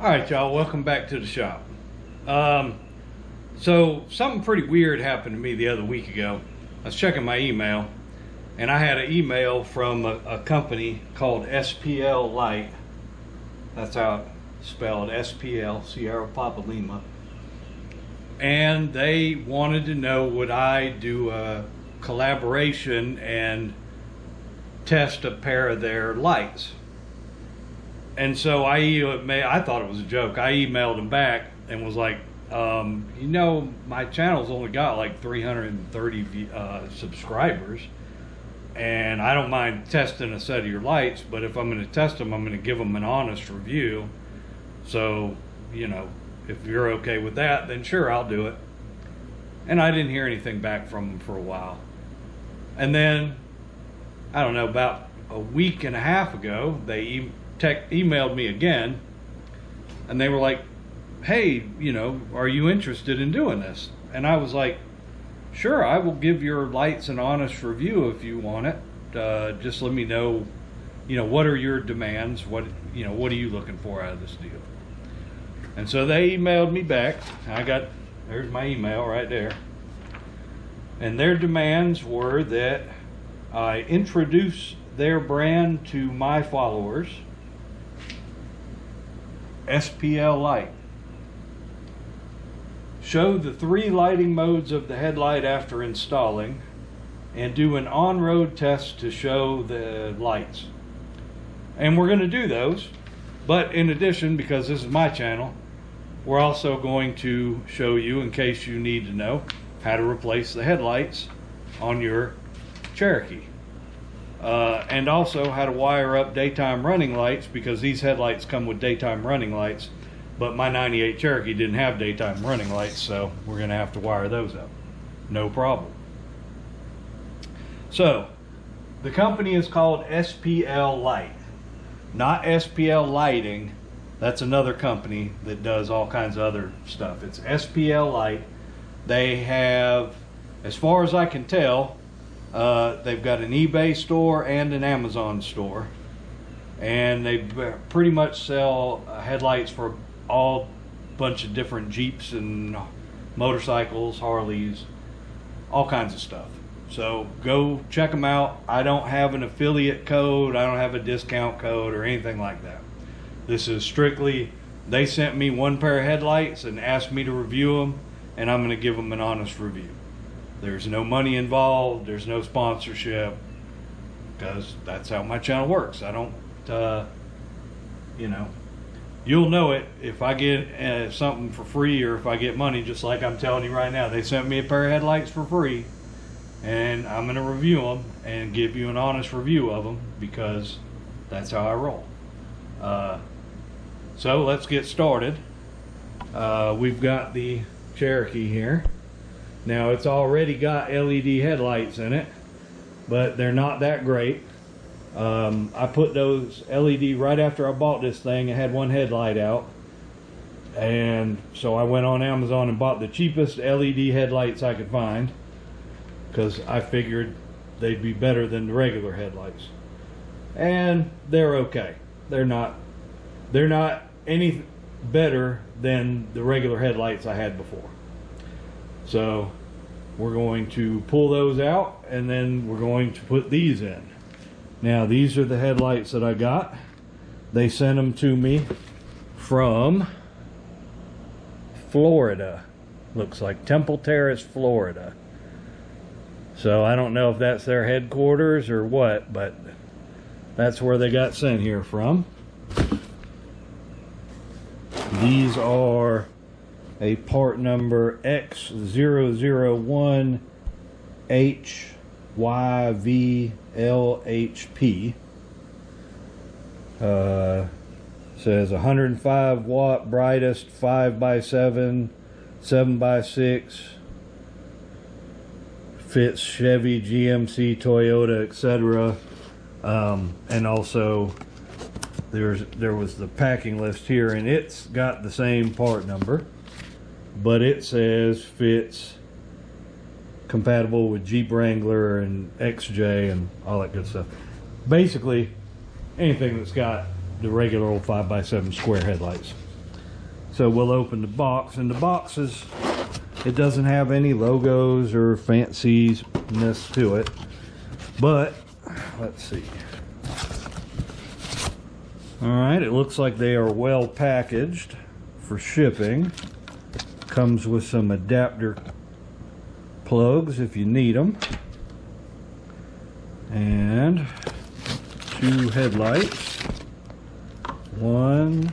All right, y'all, welcome back to the shop. So something pretty weird happened to me the other week ago. I was checking my email, and I had an email from a company called SPL Light. That's how it's spelled, SPL, Sierra Papa Lima. And they wanted to know, would I do a collaboration and test a pair of their lights. And so I thought it was a joke. I emailed them back and was like, you know, my channel's only got like 330 subscribers, and I don't mind testing a set of your lights, but if I'm going to test them, I'm going to give them an honest review. So, you know, if you're okay with that, then sure, I'll do it. And I didn't hear anything back from them for a while. And then, I don't know, about a week and a half ago, they emailed me again, and they were like, hey, you know, are you interested in doing this? And I was like, sure, I will give your lights an honest review if you want it. Just let me know, you know, what are your demands? What are you looking for out of this deal? And so they emailed me back. There's my email right there. And their demands were that I introduce their brand to my followers, SPL Light. Show the 3 lighting modes of the headlight after installing, and do an on-road test to show the lights. And we're going to do those, but in addition, because this is my channel, we're also going to show you, in case you need to know, how to replace the headlights on your Cherokee. And also how to wire up daytime running lights, because these headlights come with daytime running lights, but my 98 Cherokee didn't have daytime running lights, so we're going to have to wire those up. No problem. So, the company is called SPL Light, not SPL Lighting. That's another company that does all kinds of other stuff. It's SPL Light. They have, as far as I can tell, they've got an eBay store and an Amazon store, and they pretty much sell headlights for all bunch of different Jeeps and motorcycles, Harleys, all kinds of stuff. So go check them out. I don't have an affiliate code, I don't have a discount code or anything like that. This is strictly, they sent me one pair of headlights and asked me to review them, and I'm going to give them an honest review. There's no money involved, there's no sponsorship, because that's how my channel works. I don't, you know, you'll know it if I get something for free, or if I get money, just like I'm telling you right now. They sent me a pair of headlights for free, and I'm going to review them and give you an honest review of them, because that's how I roll. So let's get started. We've got the Cherokee here. Now, it's already got LED headlights in it, but they're not that great. I put those LED right after I bought this thing. It had one headlight out, and so I went on Amazon and bought the cheapest LED headlights I could find, because I figured they'd be better than the regular headlights. And they're okay. They're not any better than the regular headlights I had before. So we're going to pull those out, and then we're going to put these in. Now, these are the headlights that I got. They sent them to me from Florida. Looks like Temple Terrace, Florida. So I don't know if that's their headquarters or what, but that's where they got sent here from. These are a part number X001HYVLHP. Says 105 watt brightest 5x7 7x6, fits Chevy, GMC, Toyota, etc. And also there was the packing list here, and it's got the same part number, but it says fits compatible with Jeep Wrangler and XJ and all that good stuff. Basically anything that's got the regular old 5x7 square headlights. So we'll open the box, and the box is, it doesn't have any logos or fanciness to it, but let's see. All right, it looks like they are well packaged for shipping. Comes with some adapter plugs if you need them, and 2 headlights, 1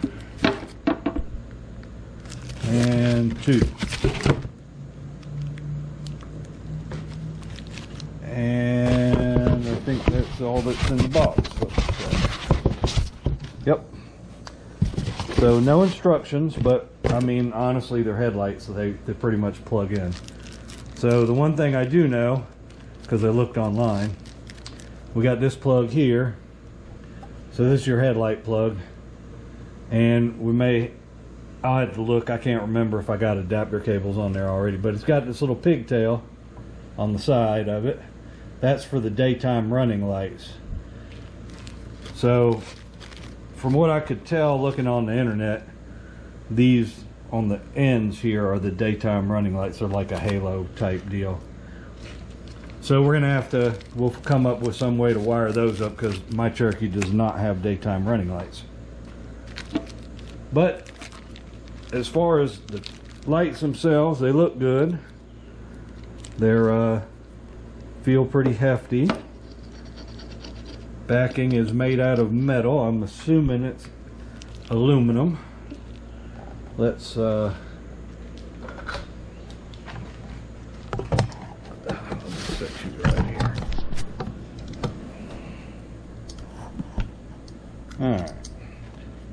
and 2, and I think that's all that's in the box. Yep. So no instructions, but I mean, honestly, they're headlights, so they pretty much plug in. So the one thing I do know, because I looked online, we got this plug here. So this is your headlight plug, and we may, I'll have to look, I can't remember if I got adapter cables on there already, but it's got this little pigtail on the side of it. That's for the daytime running lights. So from what I could tell looking on the internet, these on the ends here are the daytime running lights. They're like a halo type deal. So we're gonna have to, we'll come up with some way to wire those up, because my Cherokee does not have daytime running lights. But as far as the lights themselves, they look good. They're feel pretty hefty. Backing is made out of metal. I'm assuming it's aluminum. Let's set you right here. Alright.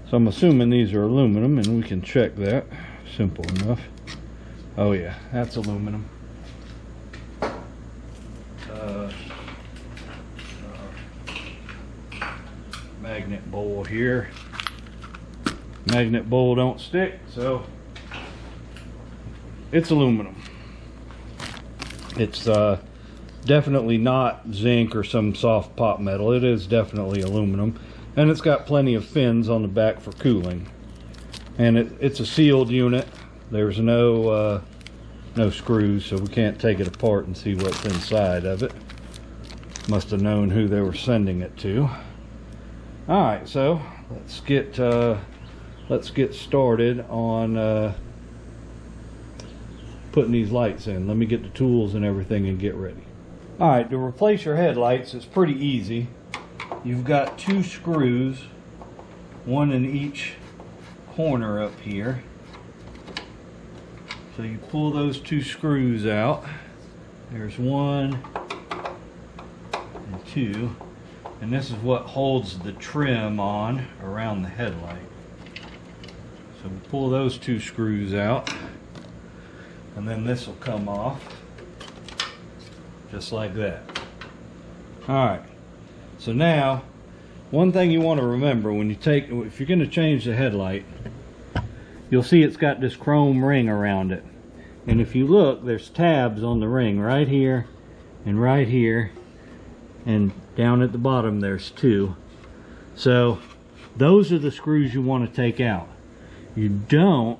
So I'm assuming these are aluminum, and we can check that. Simple enough. Oh yeah, that's aluminum. Magnet bowl here. Magnet bowl don't stick, so it's aluminum. It's definitely not zinc or some soft pot metal. It is definitely aluminum, and it's got plenty of fins on the back for cooling. And it's a sealed unit. There's no screws, so we can't take it apart and see what's inside of it. Must have known who they were sending it to. All right, so let's get started on putting these lights in. Let me get the tools and everything and get ready. All right, to replace your headlights, it's pretty easy. You've got 2 screws, 1 in each corner up here. So you pull those 2 screws out. There's 1 and 2. And this is what holds the trim on around the headlight. So we pull those 2 screws out, and then this will come off just like that. Alright, so now one thing you want to remember when you take, if you're going to change the headlight, you'll see it's got this chrome ring around it. And if you look, there's tabs on the ring right here, and down at the bottom there's 2. So those are the screws you want to take out. You don't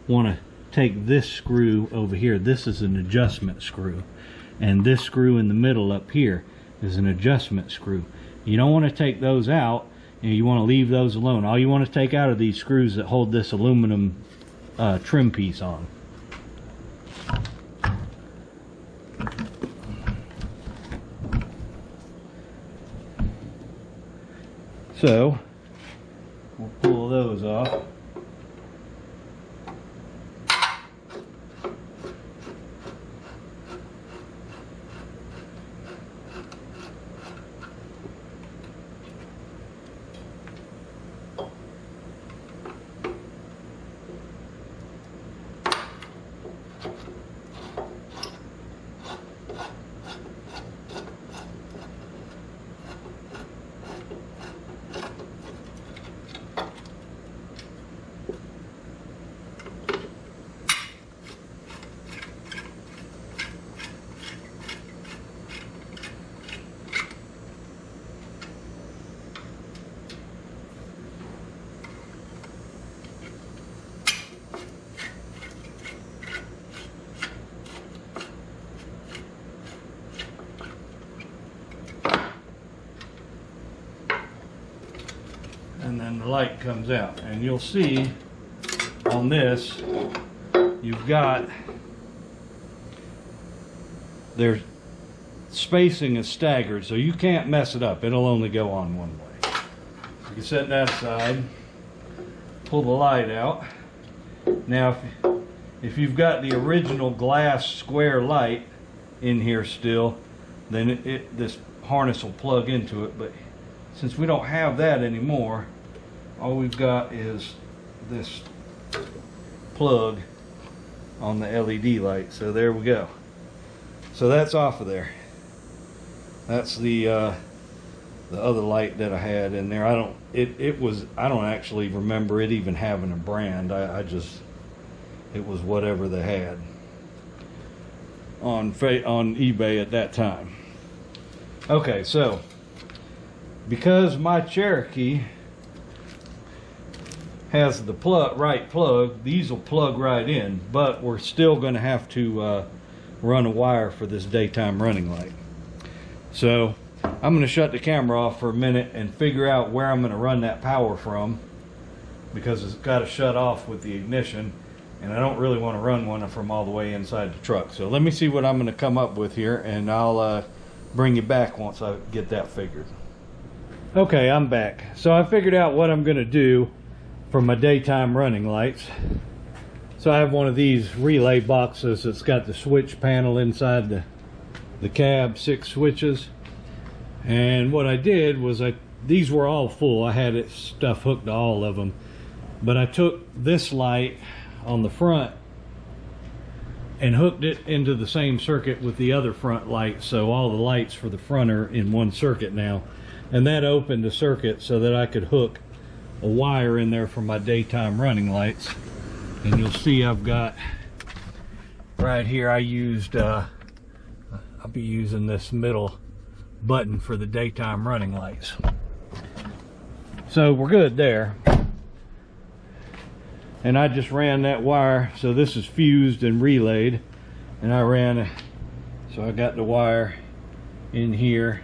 want to take this screw over here. This is an adjustment screw, and this screw in the middle up here is an adjustment screw. You don't want to take those out, and you want to leave those alone. All you want to take out are these screws that hold this aluminum trim piece on. So we'll pull those off. and then the light comes out. And you'll see on this, you've got, there's spacing is staggered, so you can't mess it up. It'll only go on one way. You set that aside, pull the light out. Now if you've got the original glass square light in here still, then this harness will plug into it. But since we don't have that anymore, all we've got is this plug on the LED light. So there we go. So that's off of there. That's the other light that I had in there. I don't actually remember it even having a brand. It was whatever they had on eBay at that time. Okay, so because my Cherokee has the right plug, these will plug right in, but we're still going to have to run a wire for this daytime running light. So I'm going to shut the camera off for a minute and figure out where I'm going to run that power from, because it's got to shut off with the ignition, and I don't really want to run one from all the way inside the truck. So let me see what I'm going to come up with here, and I'll bring you back once I get that figured. Okay, I'm back. So I figured out what I'm going to do for my daytime running lights. So I have one of these relay boxes that's got the switch panel inside the cab, 6 switches. And what I did was these were all full. I had stuff hooked to all of them. But I took this light on the front and hooked it into the same circuit with the other front lights. So all the lights for the front are in one circuit now. And that opened the circuit so that I could hook a wire in there for my daytime running lights. And you'll see I've got right here, I used I'll be using this middle button for the daytime running lights. So we're good there. And I just ran that wire, so this is fused and relayed, and I ran, so I got the wire in here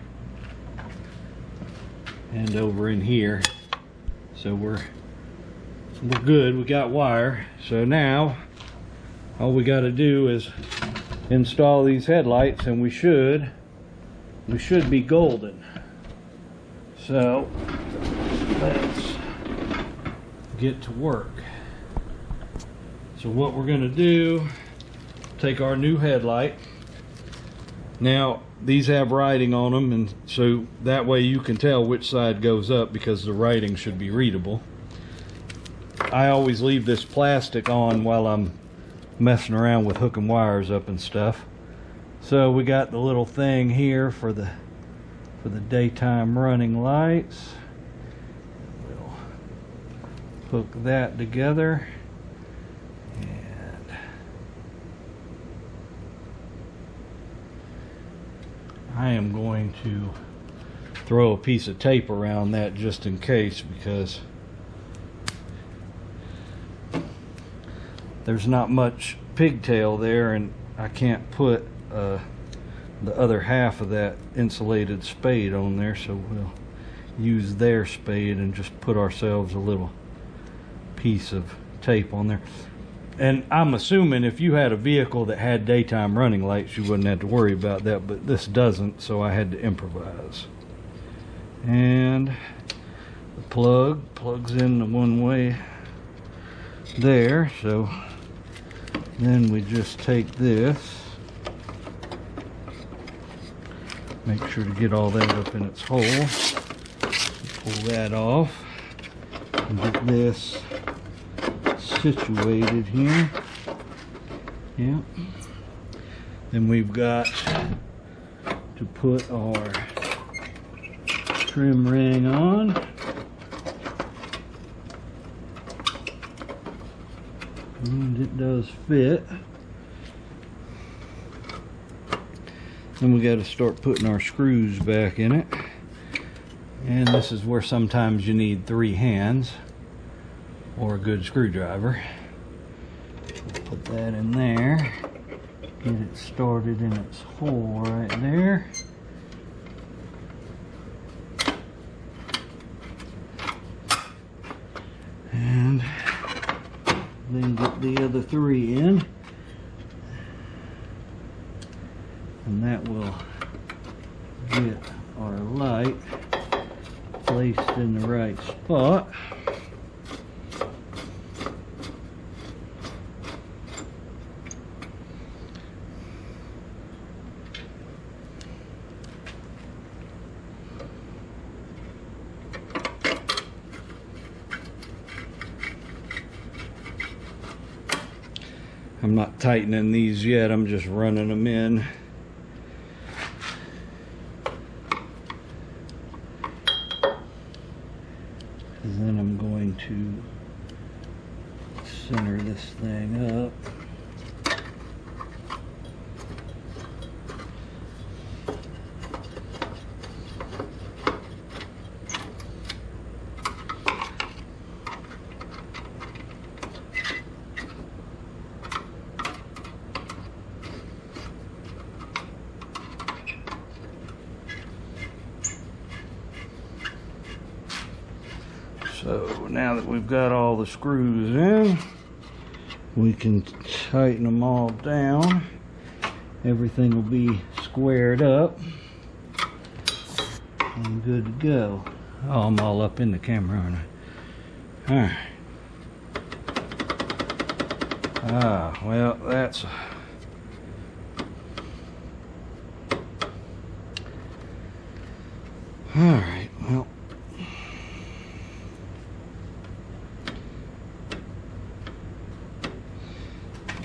and over in here. So we're good, we got wire. So now all we got to do is install these headlights, and we should be golden. So let's get to work. So what we're going to do, take our new headlight. Now these have writing on them, and so that way you can tell which side goes up, because the writing should be readable. I always leave this plastic on while I'm messing around with hooking wires up and stuff. So we got the little thing here for the daytime running lights. We'll hook that together. I am going to throw a piece of tape around that just in case, because there's not much pigtail there, and I can't put the other half of that insulated spade on there, so we'll use their spade and just put ourselves a little piece of tape on there. And I'm assuming if you had a vehicle that had daytime running lights, you wouldn't have to worry about that, but this doesn't, so I had to improvise. And the plug plugs in the one way there, so then we just take this, make sure to get all that up in its hole, pull that off, and get this situated here. Yeah. Then we've got to put our trim ring on. And it does fit. Then we got to start putting our screws back in it. And this is where sometimes you need 3 hands or a good screwdriver. Put that in there, get it started in its hole right there. 3 in, and that will get our light placed in the right spot. I'm not tightening these yet, I'm just running them in. And then I'm going to center this thing up. So now that we've got all the screws in, we can tighten them all down. Everything will be squared up and good to go. Oh, I'm all up in the camera, aren't I? Alright. Ah, well, that's... Alright, well...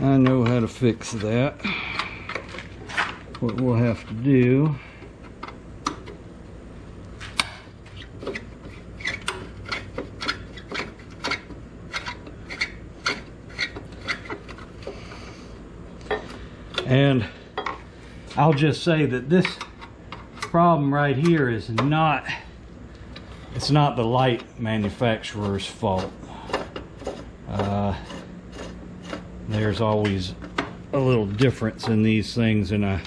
I know how to fix that. What we'll have to do and I'll just say that this problem right here is not, it's not the light manufacturer's fault. There's always a little difference in these things, and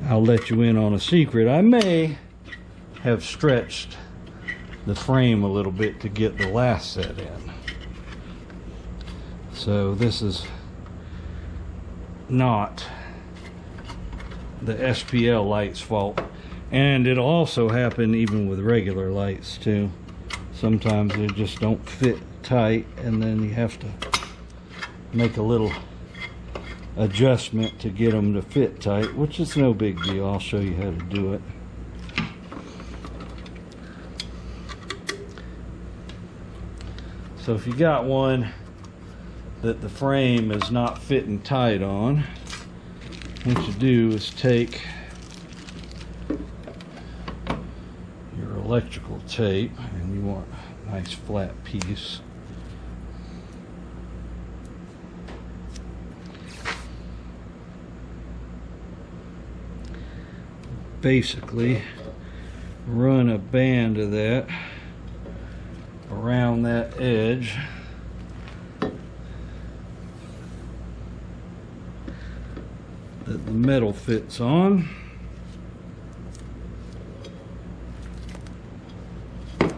I'll let you in on a secret. I may have stretched the frame a little bit to get the last set in. So this is not the SPL light's fault. And it'll also happen even with regular lights too. Sometimes they just don't fit tight, and then you have to make a little adjustment to get them to fit tight, which is no big deal. I'll show you how to do it. So if you got one that the frame is not fitting tight on, what you do is take your electrical tape, and you want a nice flat piece. Basically run a band of that around that edge that the metal fits on. I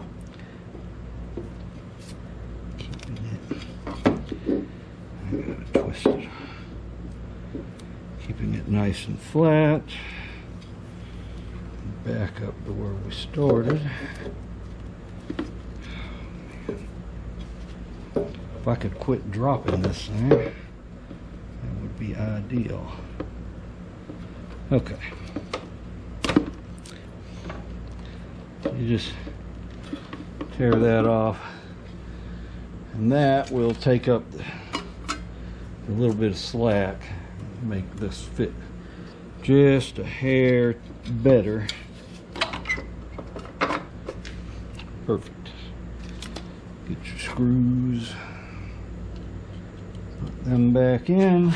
gotta twist it. Keeping it nice and flat. Back up to where we started. If I could quit dropping this thing, that would be ideal. Okay. You just tear that off, and that will take up a little bit of slack, make this fit just a hair better. Perfect. Get your screws, put them back in.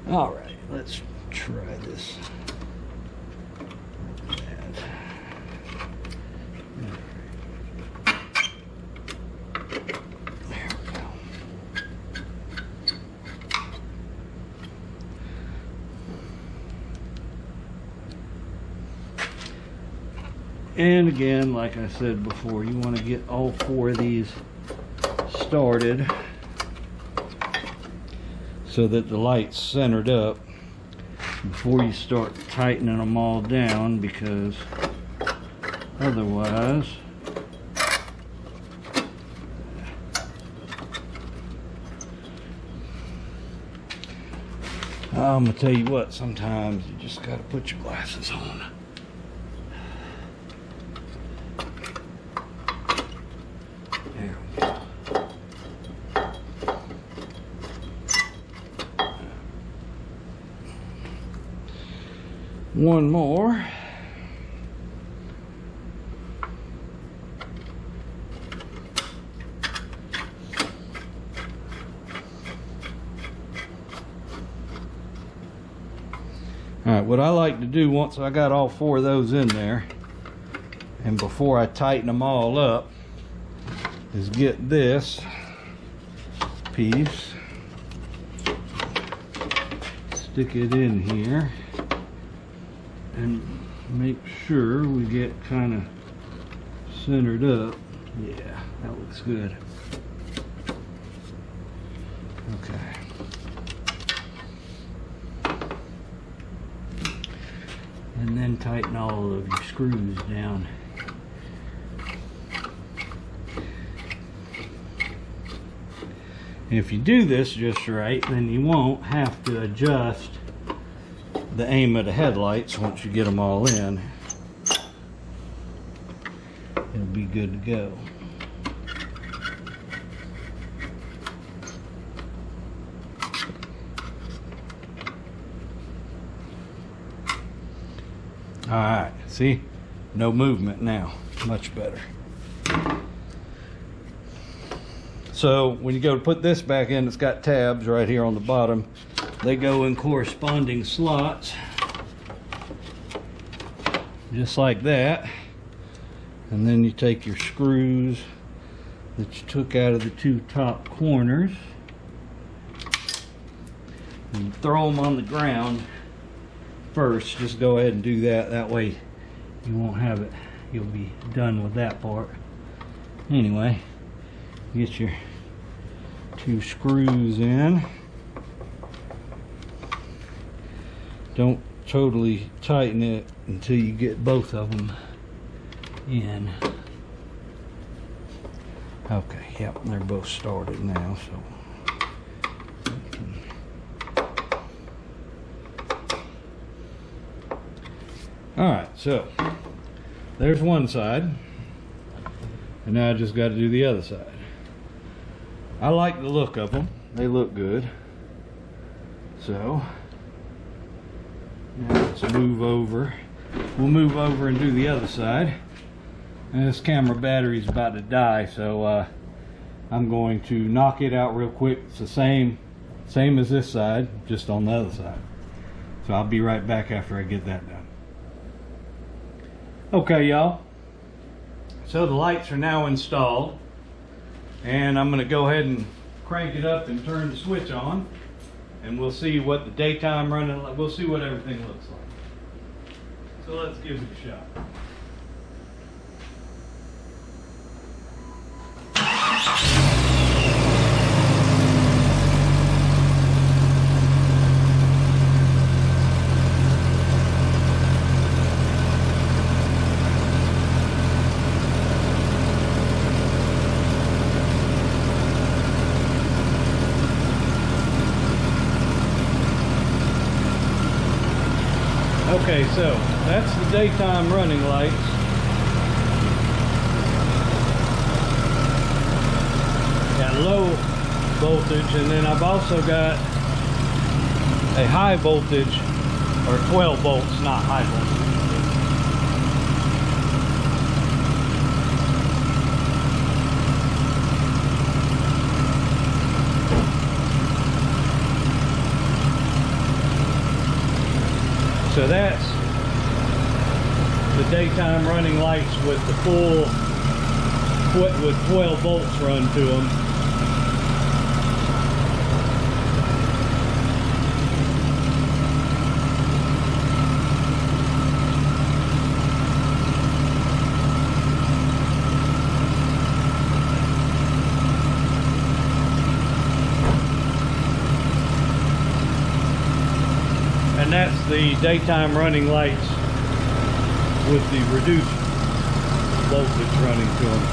All right, let's try this. And again, like I said before, you want to get all 4 of these started so that the light's centered up before you start tightening them all down, because otherwise I'm gonna tell you what, sometimes you just gotta put your glasses on. There we go. One more. Alright, what I like to do once I got all 4 of those in there, and before I tighten them all up, is get this piece, stick it in here, and make sure we get kind of centered up. Yeah, that looks good. Okay. And then tighten all of your screws down. If you do this just right, then you won't have to adjust the aim of the headlights once you get them all in. It'll be good to go. Alright, see? No movement now. Much better. So when you go to put this back in, it's got tabs right here on the bottom. They go in corresponding slots, just like that. And then you take your screws that you took out of the 2 top corners and you throw them on the ground first. Just go ahead and do that. That way you won't have it. You'll be done with that part. Anyway, get your 2 screws in. Don't totally tighten it until you get both of them in. Okay, yep, they're both started now, so alright, so there's one side, and now I just got to do the other side. I like the look of them. They look good. So now let's move over. We'll move over and do the other side. And this camera battery's about to die, so I'm going to knock it out real quick. It's the same as this side, just on the other side. So I'll be right back after I get that done. Okay, y'all. So the lights are now installed, and I'm going to go ahead and crank it up and turn the switch on, and we'll see what the daytime running, we'll see what everything looks like. So let's give it a shot. Okay, so that's the daytime running lights. Got low voltage, and then I've also got a high voltage, or 12 volts, not high voltage. So that's the daytime running lights with the full, with 12 volts run to them. And that's the daytime running lights with the reduced voltage running to them.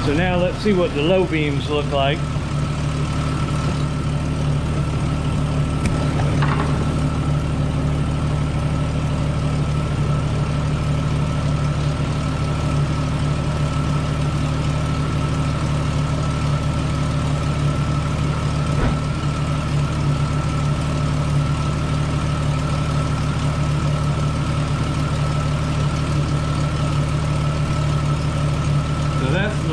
So now let's see what the low beams look like.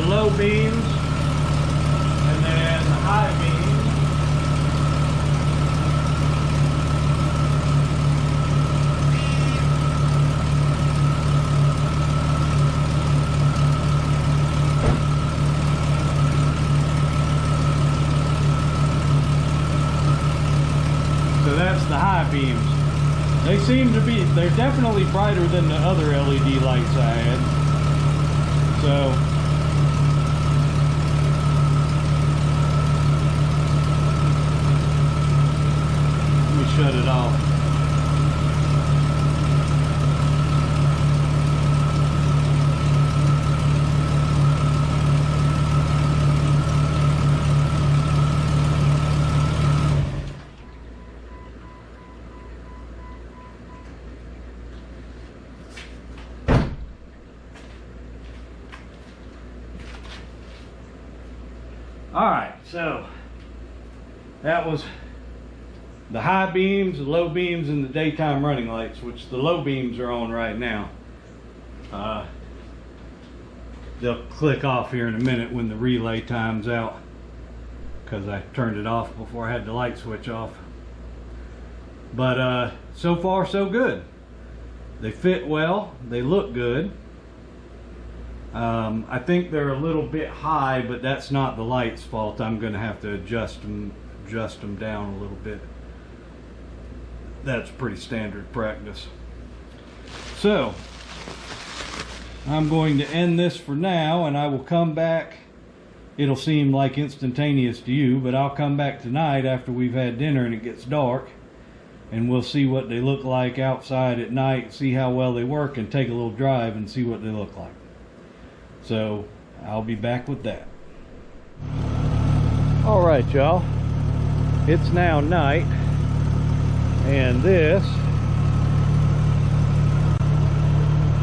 Low beams, and then the high beams. So that's the high beams. They seem to be, they're definitely brighter than the other LED lights I had. So shut it off. All right, so that was the high beams, the low beams, and the daytime running lights, which the low beams are on right now. They'll click off here in a minute when the relay time's out, because I turned it off before I had the light switch off. But so far so good. They fit well, they look good. I think they're a little bit high, but that's not the light's fault. I'm going to have to adjust them down a little bit. That's pretty standard practice. So I'm going to end this for now, and I will come back. It'll seem like instantaneous to you, but I'll come back tonight after we've had dinner and it gets dark, and we'll see what they look like outside at night, see how well they work, and take a little drive and see what they look like. So I'll be back with that. All right, y'all, it's now night, and this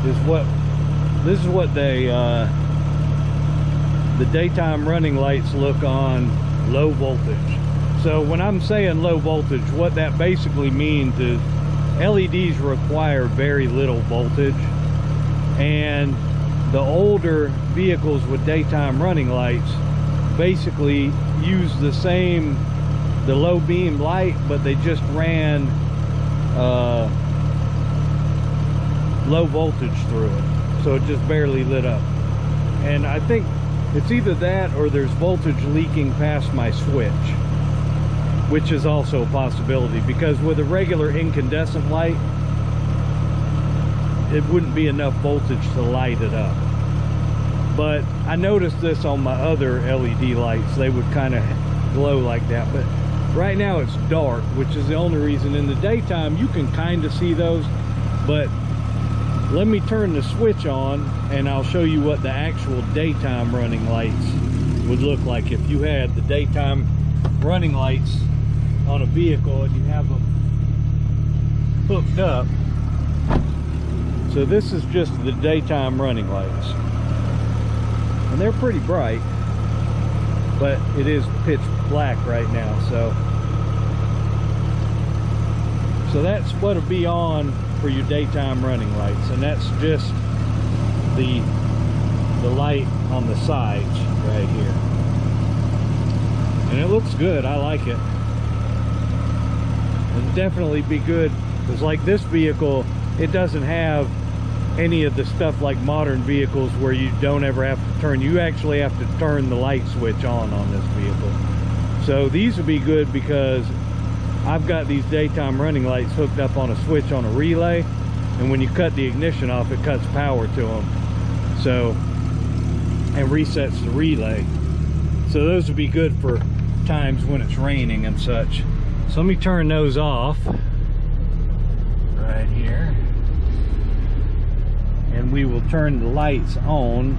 is what they the daytime running lights look on low voltage. So when I'm saying low voltage, what that basically means is LEDs require very little voltage, and the older vehicles with daytime running lights basically use the low beam light, but they just ran low voltage through it, so it just barely lit up. And I think it's either that or there's voltage leaking past my switch, which is also a possibility, because with a regular incandescent light it wouldn't be enough voltage to light it up. But I noticed this on my other LED lights, they would kind of glow like that. But right now it's dark, which is the only reason. In the daytime you can kind of see those, but let me turn the switch on and I'll show you what the actual daytime running lights would look like if you had the daytime running lights on a vehicle and you have them hooked up. So this is just the daytime running lights, and they're pretty bright, but it is pitch black right now. So that's what'll be on for your daytime running lights, and that's just the light on the sides right here, and it looks good. I like it. It'll definitely be good, because like this vehicle, it doesn't have any of the stuff like modern vehicles where you don't ever have to turn. You actually have to turn the light switch on this vehicle. So these would be good because I've got these daytime running lights hooked up on a switch on a relay, and when you cut the ignition off, it cuts power to them, so, and resets the relay. So those would be good for times when it's raining and such. So let me turn those off. we will turn the lights on.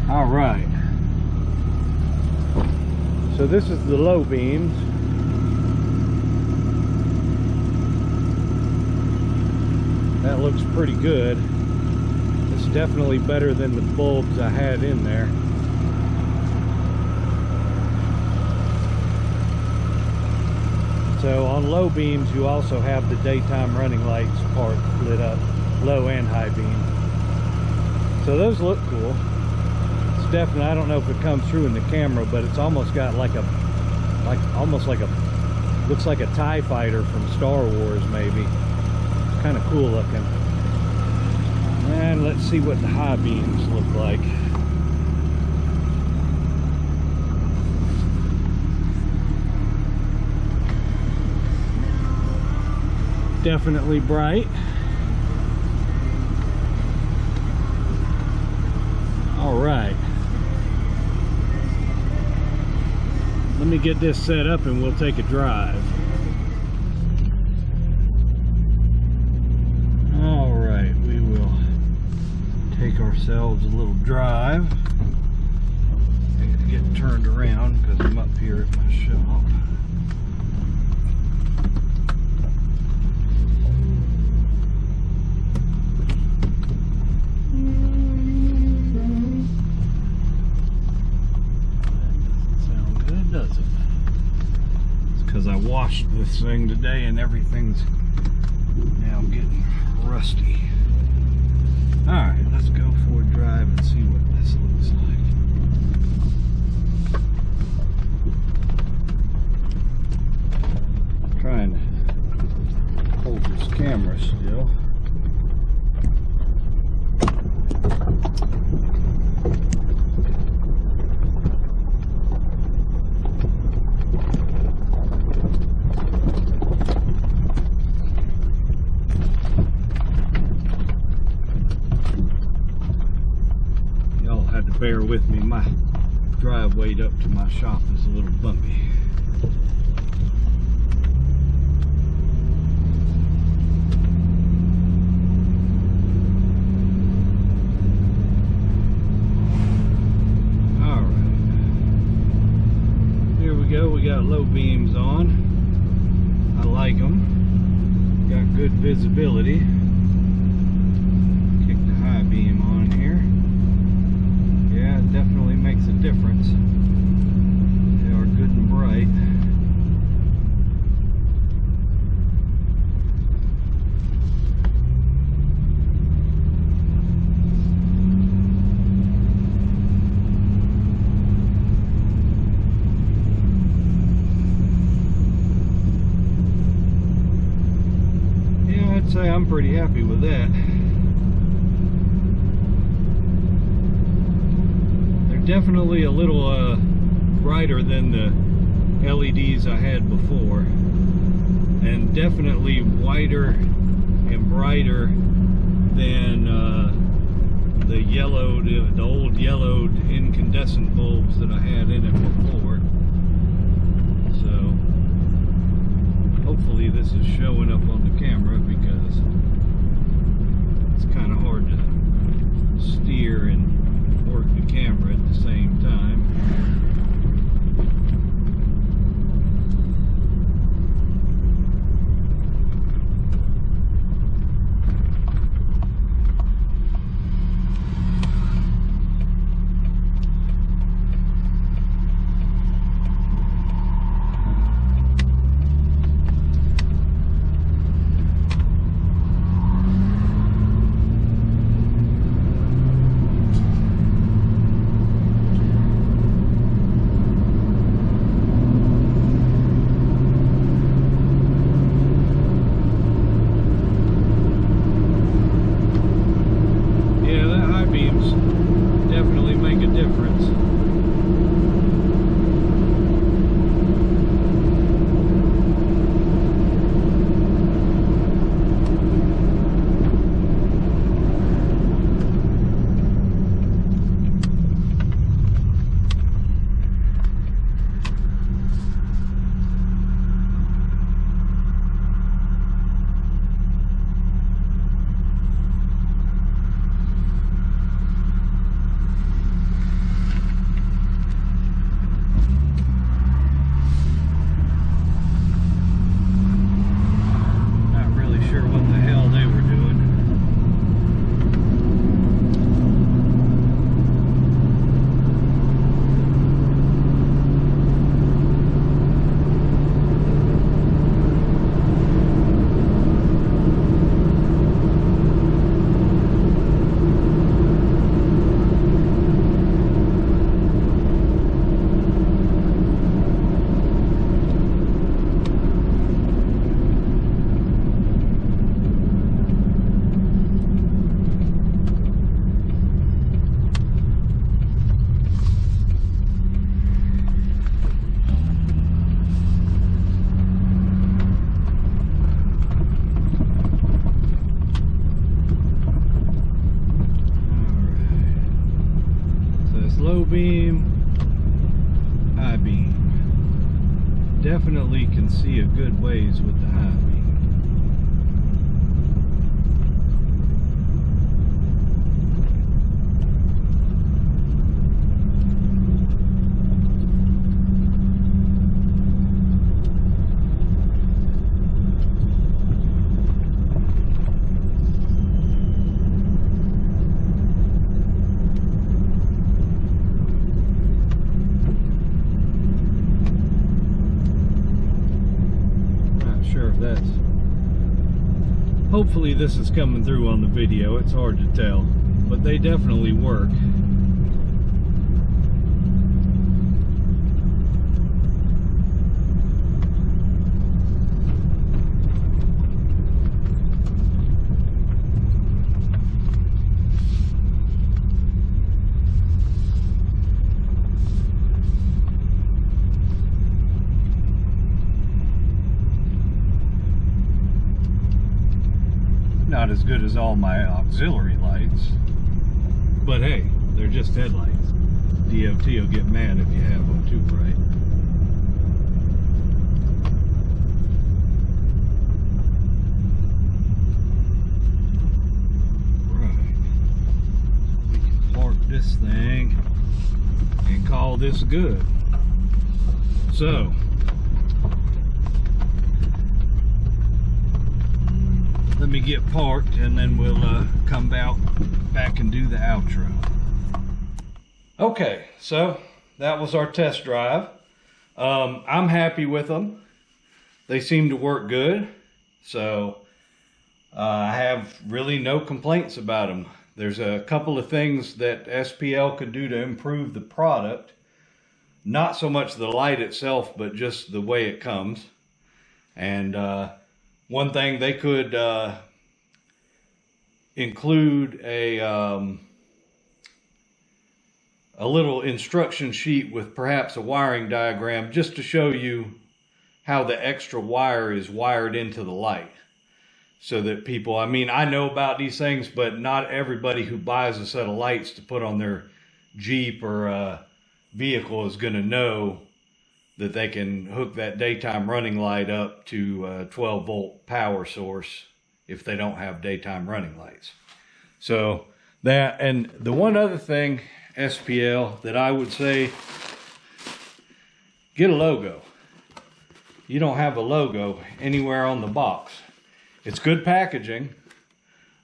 All right. So this is the low beams. That looks pretty good. It's definitely better than the bulbs I had in there. So on low beams, you also have the daytime running lights part lit up, low and high beam. So those look cool. It's definitely, I don't know if it comes through in the camera, but it's almost got like a, looks like a TIE fighter from Star Wars maybe. It's kind of cool looking. And let's see what the high beams look like. Definitely bright. All right. Let me get this set up and we'll take a drive. All right, we will take ourselves a little drive. I need to get turned around because I'm up here at my shop. I washed this thing today and everything's now getting rusty. Alright, let's go for a drive and see what this looks like. I'm trying to hold this camera still. Bear with me, my driveway up to my shop is a little bumpy. Alright, here we go. We got low beams on. I like them. Got good visibility. Kick the high beam on here. Yeah, it definitely makes a difference. They are good and bright. Yeah, I'd say I'm pretty happy with that. Definitely a little brighter than the LEDs I had before, and definitely whiter and brighter than the yellowed, the old yellowed incandescent bulbs that I had in it before. So hopefully this is showing up on the camera, because it's kind of hard to steer and work the camera at the same time. definitely can see a good ways with the high beam. Sure if that's, hopefully this is coming through on the video. It's hard to tell, but they definitely work. Not as good as all my auxiliary lights, but hey, they're just headlights. DOT will get mad if you have them too bright. Right, we can park this thing and call this good. So let me get parked and then we'll come back and do the outro. Okay, so that was our test drive. I'm happy with them. They seem to work good. So I have really no complaints about them. There's a couple of things that SPL could do to improve the product. Not so much the light itself, but just the way it comes. And one thing they could include a little instruction sheet with perhaps a wiring diagram just to show you how the extra wire is wired into the light. So that people, I mean, I know about these things, but not everybody who buys a set of lights to put on their Jeep or vehicle is going to know that they can hook that daytime running light up to a 12-volt power source if they don't have daytime running lights. So that, and the one other thing, SPL, that I would say, get a logo. You don't have a logo anywhere on the box. It's good packaging.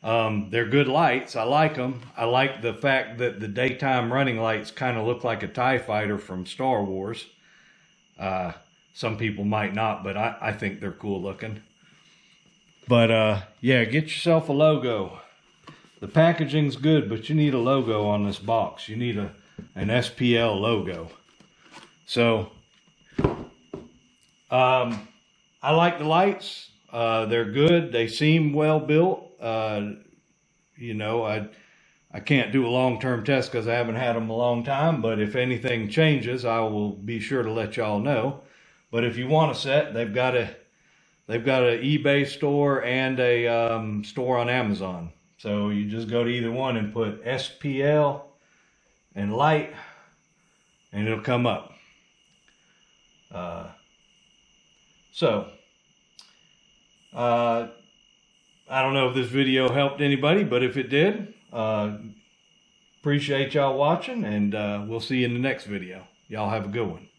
They're good lights. I like them. I like the fact that the daytime running lights kind of look like a TIE fighter from Star Wars. Some people might not, but I think they're cool looking. But yeah, get yourself a logo. The packaging's good, but you need a logo on this box. You need an SPL logo. So I like the lights. They're good. They seem well built. You know, I can't do a long-term test because I haven't had them a long time, but if anything changes, I will be sure to let y'all know. But if you want a set, they've got an eBay store and a store on Amazon. So you just go to either one and put SPL and Light, and it'll come up. I don't know if this video helped anybody, but if it did, appreciate y'all watching, and we'll see you in the next video. Y'all have a good one.